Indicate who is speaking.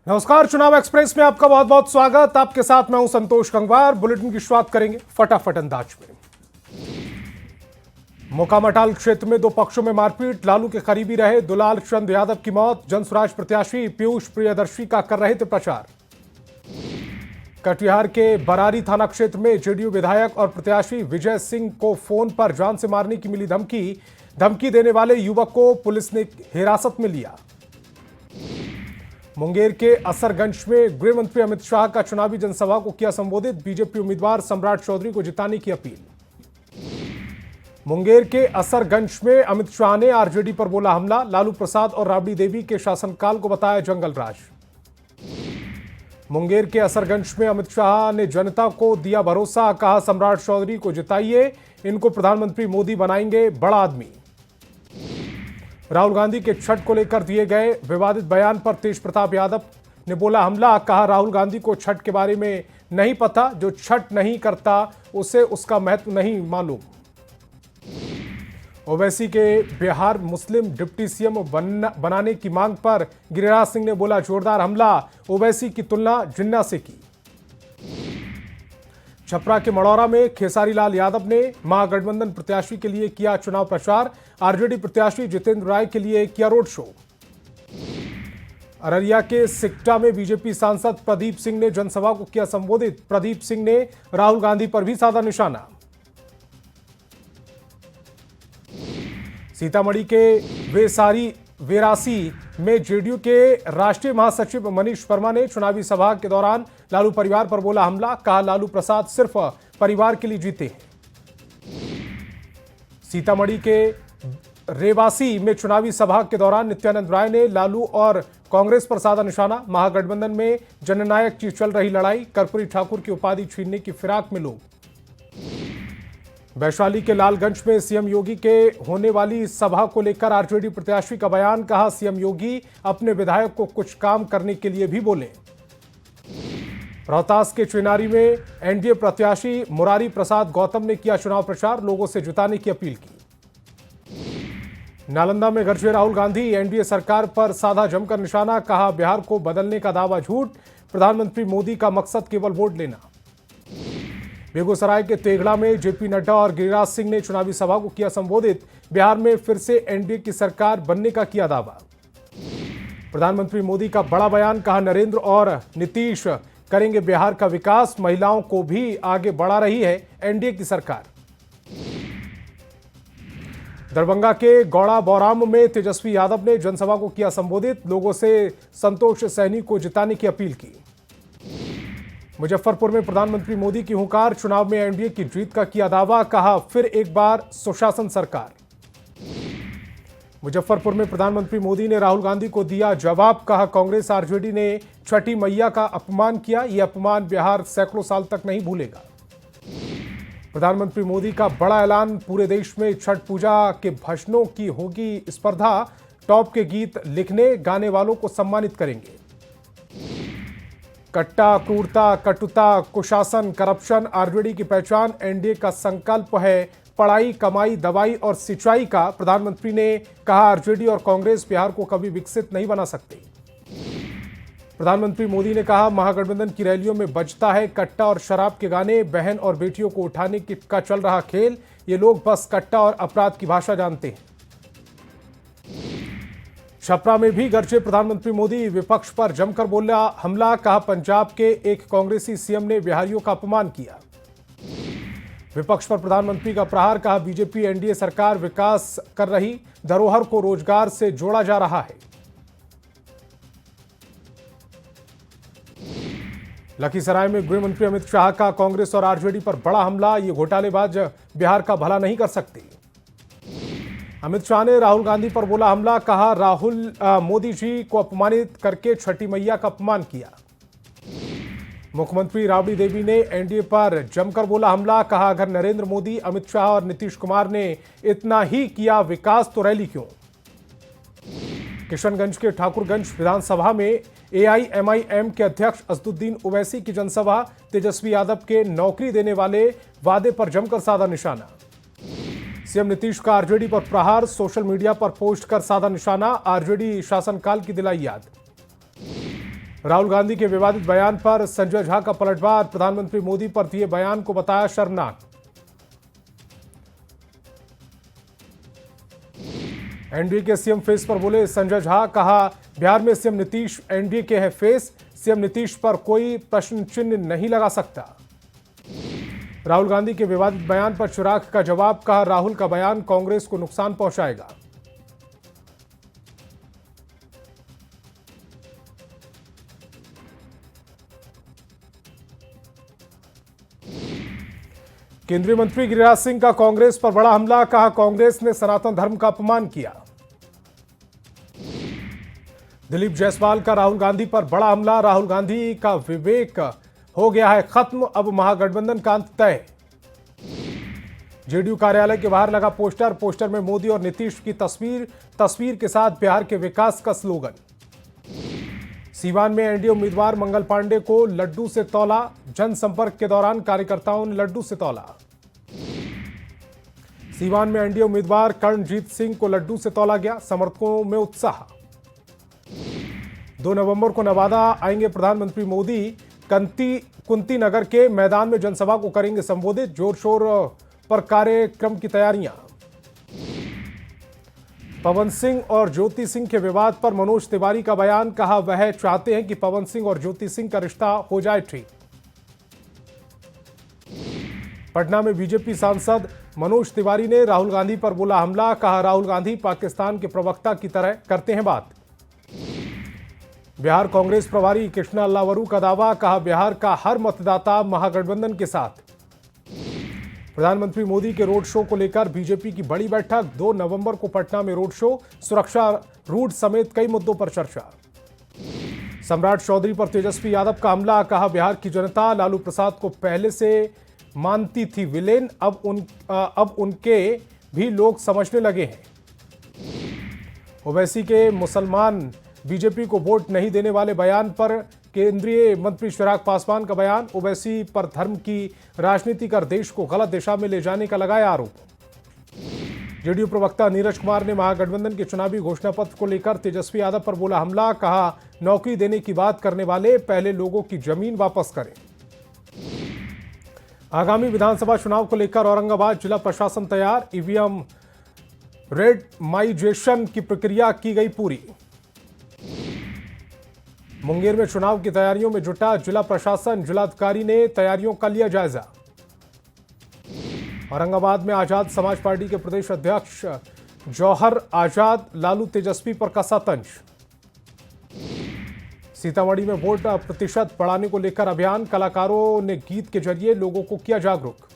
Speaker 1: नमस्कार, चुनाव एक्सप्रेस में आपका बहुत बहुत स्वागत। आपके साथ मैं हूं संतोष गंगवार। बुलेटिन की शुरुआत करेंगे फटाफट अंदाज में। मोकामटाल क्षेत्र में दो पक्षों में मारपीट, लालू के करीबी रहे दुलाल चंद यादव की मौत। जनसुराज प्रत्याशी पीयूष प्रियदर्शी का कर रहे थे प्रचार। कटिहार के बरारी थाना क्षेत्र में जेडीयू विधायक और प्रत्याशी विजय सिंह को फोन पर जान से मारने की मिली धमकी देने वाले युवक को पुलिस ने हिरासत में लिया। मुंगेर के असरगंज में गृह मंत्री अमित शाह का चुनावी जनसभा को किया संबोधित, बीजेपी उम्मीदवार सम्राट चौधरी को जिताने की अपील। मुंगेर के असरगंज में अमित शाह ने आरजेडी पर बोला हमला, लालू प्रसाद और राबड़ी देवी के शासनकाल को बताया जंगल राज। मुंगेर के असरगंज में अमित शाह ने जनता को दिया भरोसा, कहा सम्राट चौधरी को जिताइए, इनको प्रधानमंत्री मोदी बनाएंगे बड़ा आदमी। राहुल गांधी के छठ को लेकर दिए गए विवादित बयान पर तेज प्रताप यादव ने बोला हमला, कहा राहुल गांधी को छठ के बारे में नहीं पता, जो छठ नहीं करता उसे उसका महत्व नहीं मालूम। ओवैसी के बिहार मुस्लिम डिप्टी सीएम बनाने की मांग पर गिरिराज सिंह ने बोला जोरदार हमला, ओवैसी की तुलना जिन्ना से की। छपरा के मड़ौरा में खेसारी लाल यादव ने महागठबंधन प्रत्याशी के लिए किया चुनाव प्रचार, आरजेडी प्रत्याशी जितेंद्र राय के लिए किया रोड शो। अररिया के सिकटा में बीजेपी सांसद प्रदीप सिंह ने जनसभा को किया संबोधित, प्रदीप सिंह ने राहुल गांधी पर भी साधा निशाना। सीतामढ़ी के वेरासी में जेडीयू के राष्ट्रीय महासचिव मनीष वर्मा ने चुनावी सभा के दौरान लालू परिवार पर बोला हमला, कहा लालू प्रसाद सिर्फ परिवार के लिए जीते हैं। सीतामढ़ी के रेवासी में चुनावी सभा के दौरान नित्यानंद राय ने लालू और कांग्रेस पर साधा निशाना, महागठबंधन में जननायक की चल रही लड़ाई, कर्पूरी ठाकुर की उपाधि छीनने की फिराक में लोग। वैशाली के लालगंज में सीएम योगी के होने वाली सभा को लेकर आरजेडी प्रत्याशी का बयान, कहा सीएम योगी अपने विधायक को कुछ काम करने के लिए भी बोले। रोहतास के चिनारी में एनडीए प्रत्याशी मुरारी प्रसाद गौतम ने किया चुनाव प्रचार, लोगों से जिताने की अपील की। नालंदा में गरजे राहुल गांधी, एनडीए सरकार पर साधा जमकर निशाना, कहा बिहार को बदलने का दावा झूठ, प्रधानमंत्री मोदी का मकसद केवल वोट लेना। बेगूसराय के तेघड़ा में जेपी नड्डा और गिरिराज सिंह ने चुनावी सभा को किया संबोधित, बिहार में फिर से एनडीए की सरकार बनने का किया दावा। प्रधानमंत्री मोदी का बड़ा बयान, कहा नरेंद्र और नीतीश करेंगे बिहार का विकास, महिलाओं को भी आगे बढ़ा रही है एनडीए की सरकार। दरभंगा के गौड़ा बौराम में तेजस्वी यादव ने जनसभा को किया संबोधित, लोगों से संतोष सैनी को जिताने की अपील की। मुजफ्फरपुर में प्रधानमंत्री मोदी की हुंकार, चुनाव में एनडीए की जीत का किया दावा, कहा फिर एक बार सुशासन सरकार। मुजफ्फरपुर में प्रधानमंत्री मोदी ने राहुल गांधी को दिया जवाब, कहा कांग्रेस आरजेडी ने छठी मैया का अपमान किया, यह अपमान बिहार सैकड़ों साल तक नहीं भूलेगा। प्रधानमंत्री मोदी का बड़ा ऐलान, पूरे देश में छठ पूजा के भजनों की होगी स्पर्धा, टॉप के गीत लिखने गाने वालों को सम्मानित करेंगे। कट्टा, क्रूरता, कटुता, कुशासन, करप्शन आरजेडी की पहचान, एनडीए का संकल्प है पढ़ाई, कमाई, दवाई और सिंचाई का। प्रधानमंत्री ने कहा आरजेडी और कांग्रेस बिहार को कभी विकसित नहीं बना सकते। प्रधानमंत्री मोदी ने कहा महागठबंधन की रैलियों में बजता है कट्टा और शराब के गाने, बहन और बेटियों को उठाने का चल रहा खेल, ये लोग बस कट्टा और अपराध की भाषा जानते हैं। छपरा में भी गरजे प्रधानमंत्री मोदी, विपक्ष पर जमकर बोला हमला, कहा पंजाब के एक कांग्रेसी सीएम ने बिहारियों का अपमान किया। विपक्ष पर प्रधानमंत्री का प्रहार, कहा बीजेपी एनडीए सरकार विकास कर रही, धरोहर को रोजगार से जोड़ा जा रहा है। लखीसराय में गृह मंत्री अमित शाह का कांग्रेस और आरजेडी पर बड़ा हमला, ये घोटालेबाज बिहार का भला नहीं कर सकते। अमित शाह ने राहुल गांधी पर बोला हमला, कहा राहुल मोदी जी को अपमानित करके छठी मैया का अपमान किया। मुख्यमंत्री राबड़ी देवी ने एनडीए पर जमकर बोला हमला, कहा अगर नरेंद्र मोदी, अमित शाह और नीतीश कुमार ने इतना ही किया विकास तो रैली क्यों। किशनगंज के ठाकुरगंज विधानसभा में एआईएमआईएम के अध्यक्ष असदुद्दीन ओवैसी की जनसभा, तेजस्वी यादव के नौकरी देने वाले वादे पर जमकर साधा निशाना। सीएम नीतीश का आरजेडी पर प्रहार, सोशल मीडिया पर पोस्ट कर साधा निशाना, आरजेडी शासनकाल की दिलाई याद। राहुल गांधी के विवादित बयान पर संजय झा का पलटवार, प्रधानमंत्री मोदी पर दिए बयान को बताया शर्मनाक। एनडीए के सीएम फेस पर बोले संजय झा, कहा बिहार में सीएम नीतीश एनडीए के हैं फेस, सीएम नीतीश पर कोई प्रश्न चिन्ह नहीं लगा सकता। राहुल गांधी के विवादित बयान पर चिराग का जवाब, कहा राहुल का बयान कांग्रेस को नुकसान पहुंचाएगा। केंद्रीय मंत्री गिरिराज सिंह का कांग्रेस पर बड़ा हमला, कहा कांग्रेस ने सनातन धर्म का अपमान किया। दिलीप जायसवाल का राहुल गांधी पर बड़ा हमला, राहुल गांधी का विवेक हो गया है खत्म, अब महागठबंधन का अंत तय। जेडीयू कार्यालय के बाहर लगा पोस्टर में मोदी और नीतीश की तस्वीर के साथ बिहार के विकास का स्लोगन। सीवान में एनडीए उम्मीदवार मंगल पांडे को लड्डू से तौला, जनसंपर्क के दौरान कार्यकर्ताओं ने लड्डू से तौला। सीवान में एनडीए उम्मीदवार कर्णजीत सिंह को लड्डू से तौला गया, समर्थकों में उत्साह। 2 नवंबर को नवादा आएंगे प्रधानमंत्री मोदी, कुंती नगर के मैदान में जनसभा को करेंगे संबोधित, जोर शोर पर कार्यक्रम की तैयारियां। पवन सिंह और ज्योति सिंह के विवाद पर मनोज तिवारी का बयान, कहा वह चाहते हैं कि पवन सिंह और ज्योति सिंह का रिश्ता हो जाए ठीक। पटना में बीजेपी सांसद मनोज तिवारी ने राहुल गांधी पर बोला हमला, कहा राहुल गांधी पाकिस्तान के प्रवक्ता की तरह करते हैं बात। बिहार कांग्रेस प्रभारी कृष्णा अल्लावरू का दावा, कहा बिहार का हर मतदाता महागठबंधन के साथ। प्रधानमंत्री मोदी के रोड शो को लेकर बीजेपी की बड़ी बैठक, 2 नवंबर को पटना में रोड शो, सुरक्षा रूट समेत कई मुद्दों पर चर्चा। सम्राट चौधरी पर तेजस्वी यादव का हमला, कहा बिहार की जनता लालू प्रसाद को पहले से मानती थी विलेन, अब उनके भी लोग समझने लगे हैं। ओवैसी के मुसलमान बीजेपी को वोट नहीं देने वाले बयान पर केंद्रीय मंत्री चिराग पासवान का बयान, ओवैसी पर धर्म की राजनीति कर देश को गलत दिशा में ले जाने का लगाया आरोप। जेडीयू प्रवक्ता नीरज कुमार ने महागठबंधन के चुनावी घोषणा पत्र को लेकर तेजस्वी यादव पर बोला हमला, कहा नौकरी देने की बात करने वाले पहले लोगों की जमीन वापस करें। आगामी विधानसभा चुनाव को लेकर औरंगाबाद जिला प्रशासन तैयार, ईवीएम रेंडमाइजेशन की प्रक्रिया की गई पूरी। मुंगेर में चुनाव की तैयारियों में जुटा जिला प्रशासन, जिलाधिकारी ने तैयारियों का लिया जायजा। औरंगाबाद में आजाद समाज पार्टी के प्रदेश अध्यक्ष जौहर आजाद लालू तेजस्वी पर कसा तंज। सीतामढ़ी में वोट प्रतिशत बढ़ाने को लेकर अभियान, कलाकारों ने गीत के जरिए लोगों को किया जागरूक।